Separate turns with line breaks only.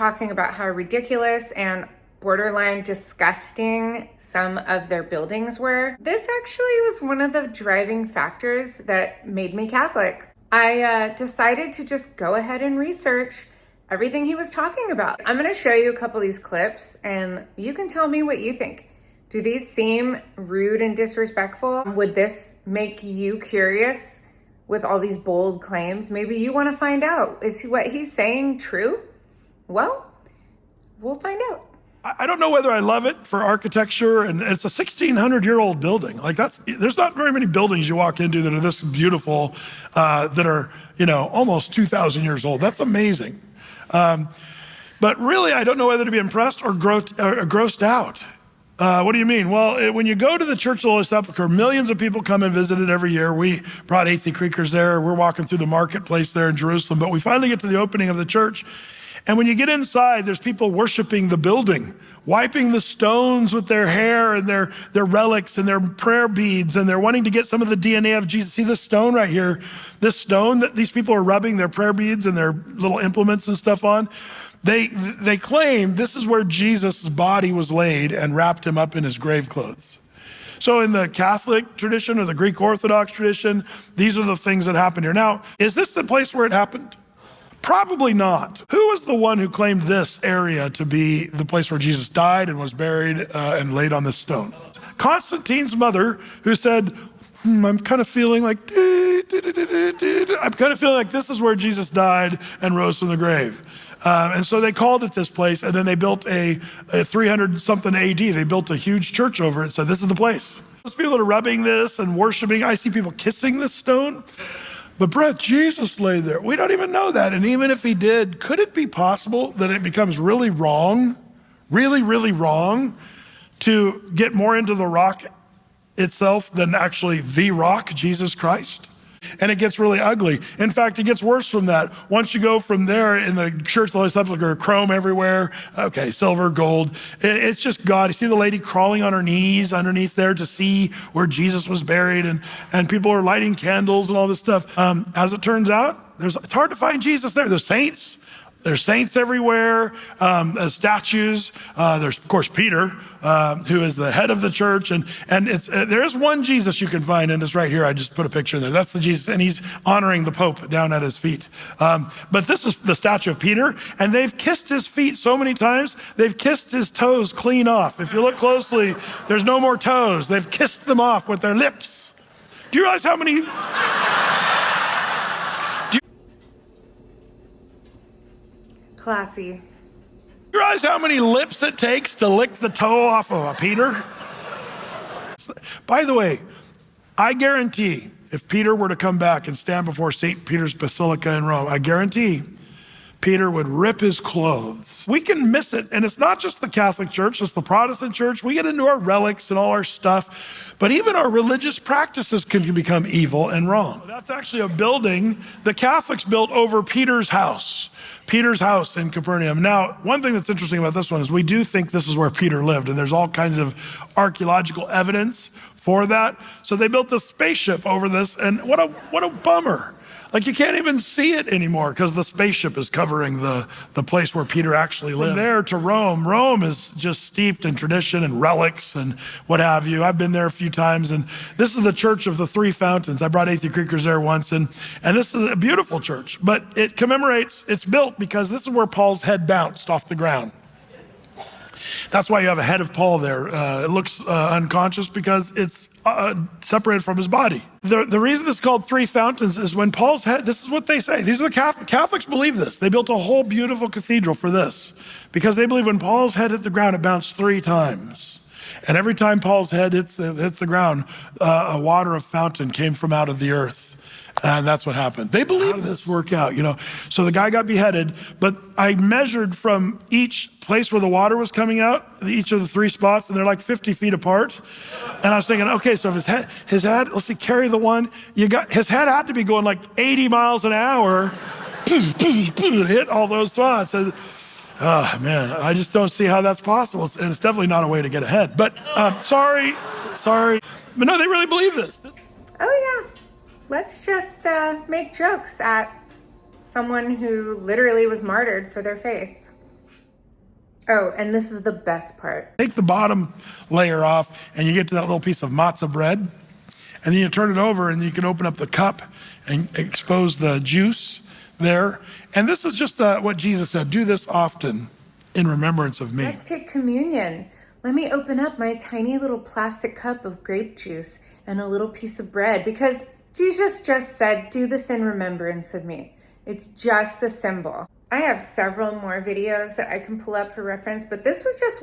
talking about how ridiculous and borderline disgusting some of their buildings were. This actually was one of the driving factors that made me Catholic. I decided to just go ahead and research everything he was talking about. I'm gonna show you a couple of these clips and you can tell me what you think. Do these seem rude and disrespectful? Would this make you curious with all these bold claims? Maybe you wanna find out, is what he's saying true? Well, we'll find out.
I don't know whether I love it for architecture, and it's a 1,600-year-old building. Like there's not very many buildings you walk into that are this beautiful, that are, almost 2,000 years old. That's amazing. But really, I don't know whether to be impressed or grossed out. What do you mean? Well, when you go to the Church of the Holy Sepulchre, millions of people come and visit it every year. We brought Athey Creekers there. We're walking through the marketplace there in Jerusalem, but we finally get to the opening of the church. And when you get inside, there's people worshiping the building, wiping the stones with their hair and their relics and their prayer beads, and they're wanting to get some of the DNA of Jesus. See this stone right here? This stone that these people are rubbing their prayer beads and their little implements and stuff on. They claim this is where Jesus' body was laid and wrapped him up in his grave clothes. So in the Catholic tradition or the Greek Orthodox tradition, these are the things that happened here. Now, is this the place where it happened? Probably not. Who was the one who claimed this area to be the place where Jesus died and was buried and laid on this stone? Constantine's mother, who said, I'm kind of feeling like, this is where Jesus died and rose from the grave. And so they called it this place, and then they built a 300 something AD. They built a huge church over it and said, this is the place. Those people that are rubbing this and worshiping, I see people kissing this stone. But Brett, Jesus lay there. We don't even know that. And even if he did, could it be possible that it becomes really wrong, really, really wrong to get more into the rock itself than actually the rock, Jesus Christ? And it gets really ugly. In fact, it gets worse from that. Once you go from there in the Church of the Holy Sepulchre, chrome everywhere, okay, silver, gold. It's just God. You see the lady crawling on her knees underneath there to see where Jesus was buried, and people are lighting candles and all this stuff. As it turns out, it's hard to find Jesus there. There's saints. There's saints everywhere, statues. There's, of course, Peter, who is the head of the church. And there is one Jesus you can find, and it's right here. I just put a picture in there. That's the Jesus, and he's honoring the Pope down at his feet. But this is the statue of Peter, and they've kissed his feet so many times, they've kissed his toes clean off. If you look closely, there's no more toes. They've kissed them off with their lips. Do you realize how many...
Classy.
You realize how many lips it takes to lick the toe off of a Peter? By the way, I guarantee if Peter were to come back and stand before St. Peter's Basilica in Rome, I guarantee Peter would rip his clothes. We can miss it. And it's not just the Catholic Church, it's the Protestant Church. We get into our relics and all our stuff, but even our religious practices can become evil and wrong. That's actually a building the Catholics built over Peter's house in Capernaum. Now, one thing that's interesting about this one is we do think this is where Peter lived, and there's all kinds of archaeological evidence for that. So they built this spaceship over this, and what a bummer. Like, you can't even see it anymore because the spaceship is covering the place where Peter actually lived. From there to Rome, Rome is just steeped in tradition and relics and what have you. I've been there a few times, and this is the Church of the Three Fountains. I brought Athey Creekers there once, and this is a beautiful church, but it commemorates, it's built because this is where Paul's head bounced off the ground. That's why you have a head of Paul there. It looks unconscious because it's separated from his body. The reason it's called Three Fountains is when Paul's head, this is what they say. These are the Catholics believe this. They built a whole beautiful cathedral for this because they believe when Paul's head hit the ground, it bounced 3 times. And every time Paul's head hits the ground, a water of fountain came from out of the earth. And that's what happened. They believe this work out, So the guy got beheaded, but I measured from each place where the water was coming out, each of the 3 spots, and they're like 50 feet apart. And I was thinking, okay, so if his head, let's see, carry the one, his head had to be going like 80 miles an hour, hit all those spots. And, oh man, I just don't see how that's possible. And it's definitely not a way to get ahead. But sorry. But no, they really believe this.
Oh yeah. Let's just make jokes at someone who literally was martyred for their faith. Oh, and this is the best part.
Take the bottom layer off and you get to that little piece of matzah bread. And then you turn it over and you can open up the cup and expose the juice there. And this is just what Jesus said, do this often in remembrance of me.
Let's take communion. Let me open up my tiny little plastic cup of grape juice and a little piece of bread because Jesus just said, do this in remembrance of me. It's just a symbol. I have several more videos that I can pull up for reference, but this was just